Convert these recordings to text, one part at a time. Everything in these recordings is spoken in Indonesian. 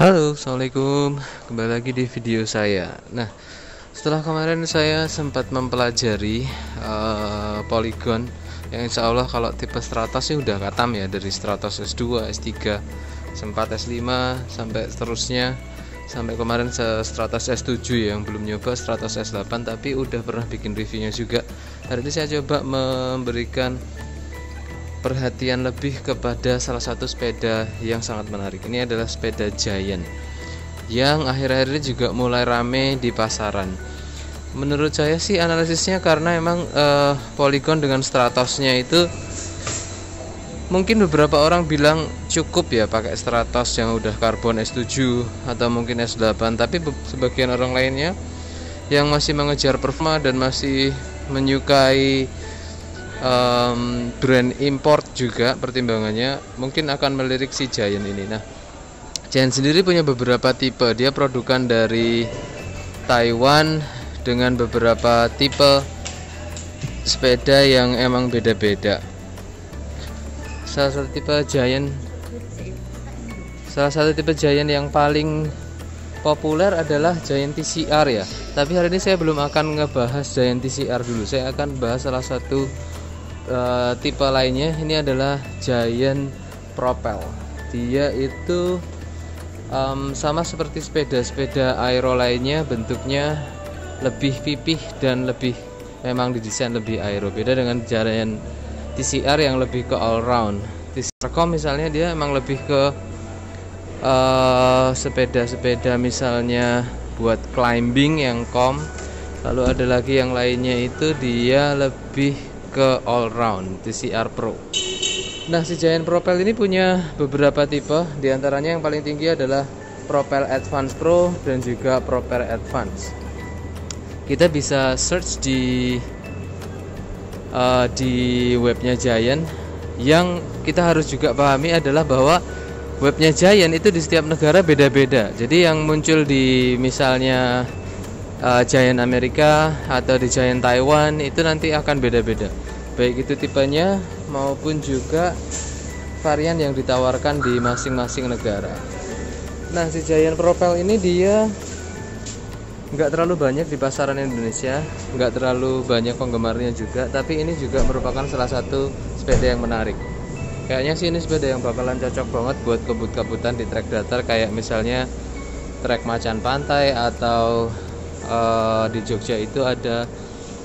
Halo, assalamualaikum. Kembali lagi di video saya. Nah, setelah kemarin saya sempat mempelajari Polygon yang insya Allah kalau tipe Stratos sih udah katam ya, dari Stratos S2, S3, S4, S5 sampai seterusnya, sampai kemarin Stratos S7 yang belum nyoba Stratos S8 tapi udah pernah bikin reviewnya juga. Hari ini saya coba memberikan perhatian lebih kepada salah satu sepeda yang sangat menarik. Ini adalah sepeda Giant yang akhir-akhir ini juga mulai rame di pasaran. Menurut saya sih analisisnya karena emang Polygon dengan Stratosnya itu mungkin beberapa orang bilang cukup ya pakai Stratos yang udah karbon S7 atau mungkin S8, tapi sebagian orang lainnya yang masih mengejar performa dan masih menyukai brand import juga pertimbangannya mungkin akan melirik si Giant ini. Nah, Giant sendiri punya beberapa tipe. Dia produkan dari Taiwan dengan beberapa tipe sepeda yang emang beda-beda. Salah satu tipe Giant yang paling populer adalah Giant TCR ya. Tapi hari ini saya belum akan ngebahas Giant TCR dulu. Saya akan bahas salah satu tipe lainnya. Ini adalah Giant Propel. Dia itu sama seperti sepeda-sepeda aero lainnya, bentuknya lebih pipih dan lebih memang didesain lebih aero. Beda dengan Giant TCR yang lebih ke all round. TCR misalnya dia emang lebih ke sepeda-sepeda misalnya buat climbing yang lalu ada lagi yang lainnya itu dia lebih ke all round TCR Pro. Nah, si Giant Propel ini punya beberapa tipe, diantaranya yang paling tinggi adalah Propel Advance Pro dan juga Propel Advance. Kita bisa search di webnya Giant. Yang kita harus juga pahami adalah bahwa webnya Giant itu di setiap negara beda-beda. Jadi yang muncul di misalnya Giant Amerika atau di Giant Taiwan itu nanti akan beda-beda, baik itu tipenya maupun juga varian yang ditawarkan di masing-masing negara. Nah, si Giant Propel ini dia nggak terlalu banyak di pasaran Indonesia, nggak terlalu banyak penggemarnya juga, tapi ini juga merupakan salah satu sepeda yang menarik. Kayaknya sih ini sepeda yang bakalan cocok banget buat kebut-kebutan di trek datar, kayak misalnya trek Macan Pantai atau di Jogja itu ada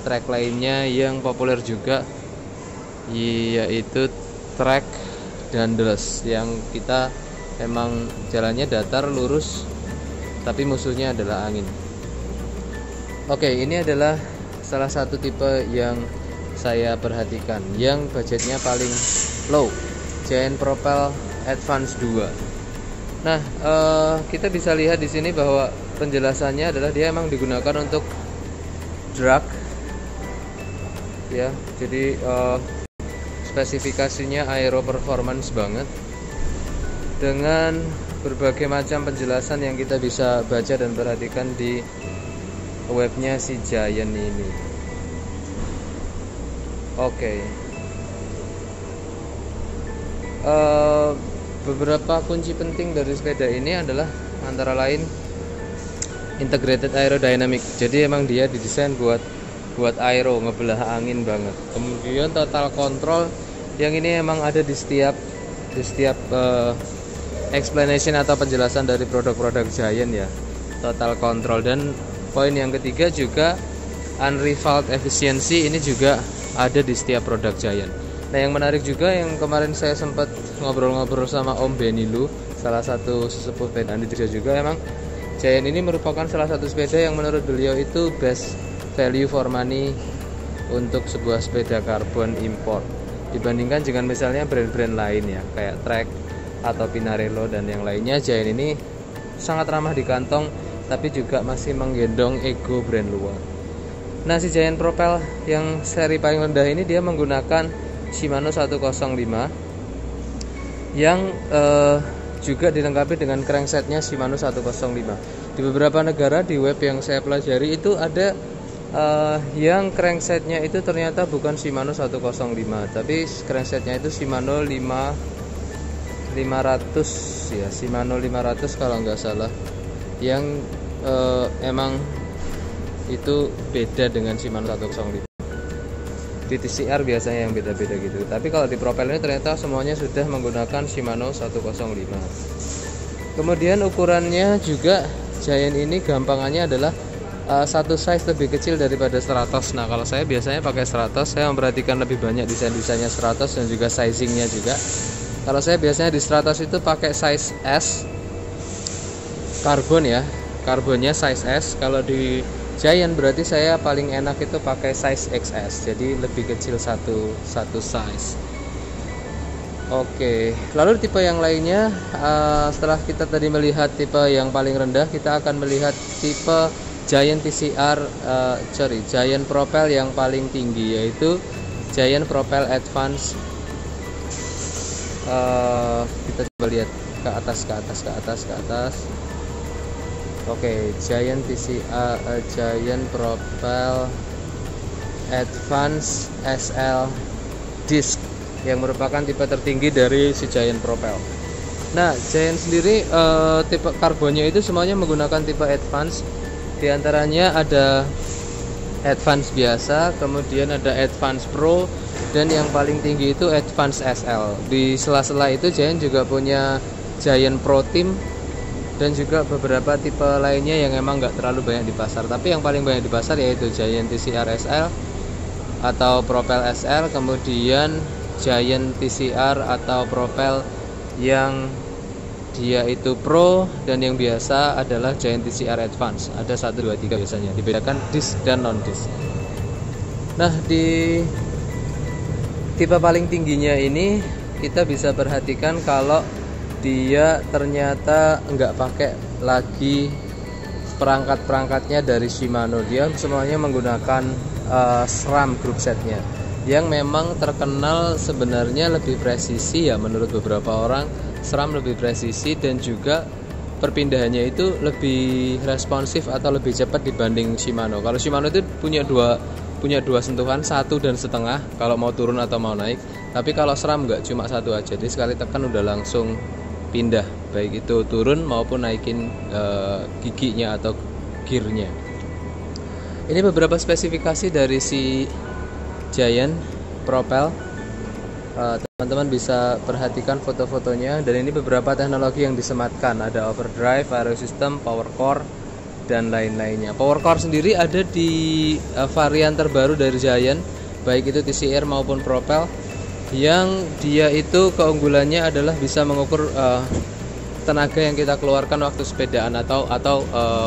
trek lainnya yang populer juga, yaitu trek Dandeless, yang kita emang jalannya datar lurus tapi musuhnya adalah angin. Oke, ini adalah salah satu tipe yang saya perhatikan yang budgetnya paling low, Giant Propel Advance 2. Nah, kita bisa lihat di sini bahwa penjelasannya adalah dia emang digunakan untuk drag ya. Jadi spesifikasinya aero performance banget dengan berbagai macam penjelasan yang kita bisa baca dan perhatikan di webnya si Giant ini. Oke. Beberapa kunci penting dari sepeda ini adalah antara lain integrated aerodynamic. Jadi emang dia didesain buat aero, ngebelah angin banget. Kemudian total control yang ini emang ada di setiap explanation atau penjelasan dari produk-produk Giant ya. Total control. Dan poin yang ketiga juga unrivaled efficiency, ini juga ada di setiap produk Giant. Nah, yang menarik juga yang kemarin saya sempat ngobrol-ngobrol sama Om Benilu, salah satu sesepuh sepeda di Jogja juga, emang Giant ini merupakan salah satu sepeda yang menurut beliau itu best value for money untuk sebuah sepeda karbon import dibandingkan dengan misalnya brand-brand lain ya, kayak Trek atau Pinarello dan yang lainnya. Giant ini sangat ramah di kantong tapi juga masih menggendong ego brand luar. Nah, si Giant Propel yang seri paling rendah ini dia menggunakan Shimano 105 yang juga dilengkapi dengan cranksetnya Shimano 105. Di beberapa negara di web yang saya pelajari itu ada yang cranksetnya itu ternyata bukan Shimano 105, tapi cranksetnya itu Shimano 5 500 ya, Shimano 500 kalau nggak salah, yang emang itu beda dengan Shimano 105. Di TCR biasanya yang beda-beda gitu, tapi kalau di Propel ini ternyata semuanya sudah menggunakan Shimano 105. Kemudian ukurannya juga Giant ini gampangannya adalah satu size lebih kecil daripada Stratos. Nah, kalau saya biasanya pakai Stratos, saya memperhatikan lebih banyak desain-desainnya Stratos dan juga sizingnya juga. Kalau saya biasanya di Stratos itu pakai size S, karbon ya, karbonnya size S. Kalau di Giant berarti saya paling enak itu pakai size XS, jadi lebih kecil satu size. Oke, lalu tipe yang lainnya, setelah kita tadi melihat tipe yang paling rendah, kita akan melihat tipe Giant TCR, Giant Propel yang paling tinggi, yaitu Giant Propel Advance. Kita coba lihat ke atas. Oke, Giant TCR, Giant Propel Advance SL Disc, yang merupakan tipe tertinggi dari si Giant Propel. Nah, Giant sendiri tipe karbonnya itu semuanya menggunakan tipe Advance. Di antaranya ada Advance biasa, kemudian ada Advance Pro, dan yang paling tinggi itu Advance SL. Di sela-sela itu Giant juga punya Giant Pro Team dan juga beberapa tipe lainnya yang emang nggak terlalu banyak di pasar. Tapi yang paling banyak di pasar yaitu Giant TCR SL atau Propel SL, kemudian Giant TCR atau Propel yang dia itu Pro, dan yang biasa adalah Giant TCR Advance. Ada 1, 2, 3 biasanya, dibedakan disc dan non disc. Nah, di tipe paling tingginya ini kita bisa perhatikan kalau dia ternyata nggak pakai lagi perangkat-perangkatnya dari Shimano. Dia semuanya menggunakan SRAM group setnya, yang memang terkenal sebenarnya lebih presisi ya, menurut beberapa orang. SRAM lebih presisi dan juga perpindahannya itu lebih responsif atau lebih cepat dibanding Shimano. Kalau Shimano itu punya dua sentuhan, 1 dan setengah kalau mau turun atau mau naik. Tapi kalau SRAM nggak, cuma 1 aja. Jadi sekali tekan udah langsung pindah, baik itu turun maupun naikin giginya atau gearnya. Ini beberapa spesifikasi dari si Giant Propel. Teman-teman bisa perhatikan foto-fotonya, dan ini beberapa teknologi yang disematkan. Ada overdrive, aero system, power core, dan lain-lainnya. Power core sendiri ada di varian terbaru dari Giant, baik itu TCR maupun Propel, yang dia itu keunggulannya adalah bisa mengukur tenaga yang kita keluarkan waktu sepedaan atau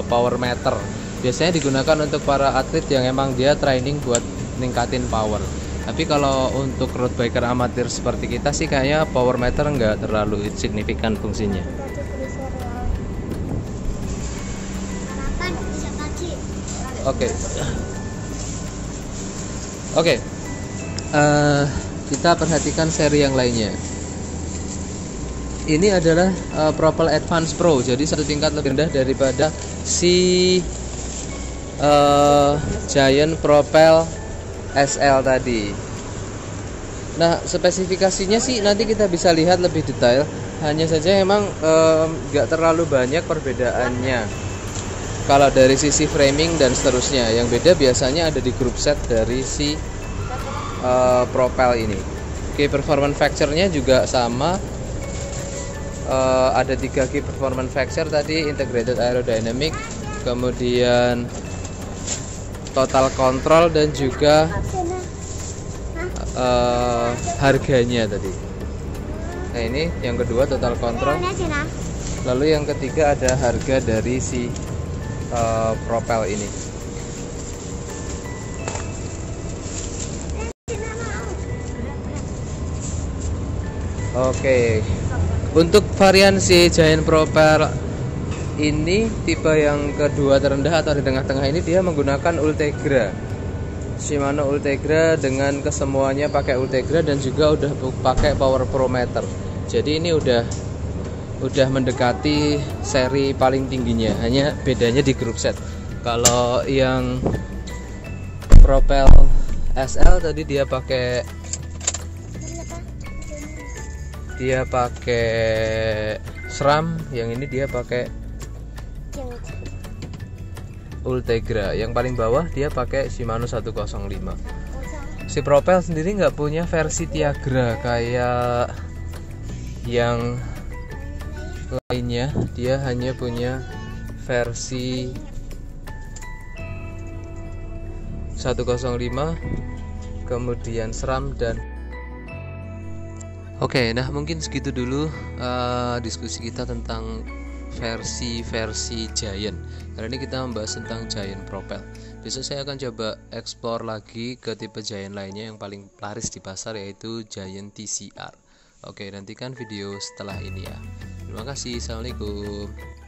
power meter. Biasanya digunakan untuk para atlet yang emang dia training buat ningkatin power. Tapi kalau untuk road biker amatir seperti kita sih kayaknya power meter nggak terlalu signifikan fungsinya. Oke. Kita perhatikan seri yang lainnya. Ini adalah Propel Advance Pro, jadi satu tingkat lebih rendah daripada si Giant Propel SL tadi. Nah, spesifikasinya sih nanti kita bisa lihat lebih detail. Hanya saja emang nggak terlalu banyak perbedaannya kalau dari sisi framing dan seterusnya. Yang beda biasanya ada di group set dari si Propel ini. Key performance factor-nya juga sama. Ada 3 key performance factor tadi, integrated aerodynamic, kemudian total control, dan juga harganya tadi. Nah, ini yang kedua total control. Lalu yang ketiga ada harga dari si Propel ini. Oke. Untuk varian si Giant Propel ini, tipe yang kedua terendah atau di tengah-tengah ini, dia menggunakan Ultegra, Shimano Ultegra, dengan kesemuanya pakai Ultegra dan juga udah pakai Power Pro meter. Jadi ini udah mendekati seri paling tingginya, hanya bedanya di group set. Kalau yang Propel SL tadi dia pakai dia pakai SRAM, yang ini dia pakai Ultegra. Yang paling bawah dia pakai Shimano 105. Si Propel sendiri nggak punya versi Tiagra kayak yang lainnya, dia hanya punya versi 105, kemudian SRAM dan oke. Nah mungkin segitu dulu diskusi kita tentang versi Giant. Kali ini kita membahas tentang Giant Propel. Besok saya akan coba explore lagi ke tipe Giant lainnya yang paling laris di pasar, yaitu Giant TCR. Oke, nantikan video setelah ini ya. Terima kasih. Assalamualaikum.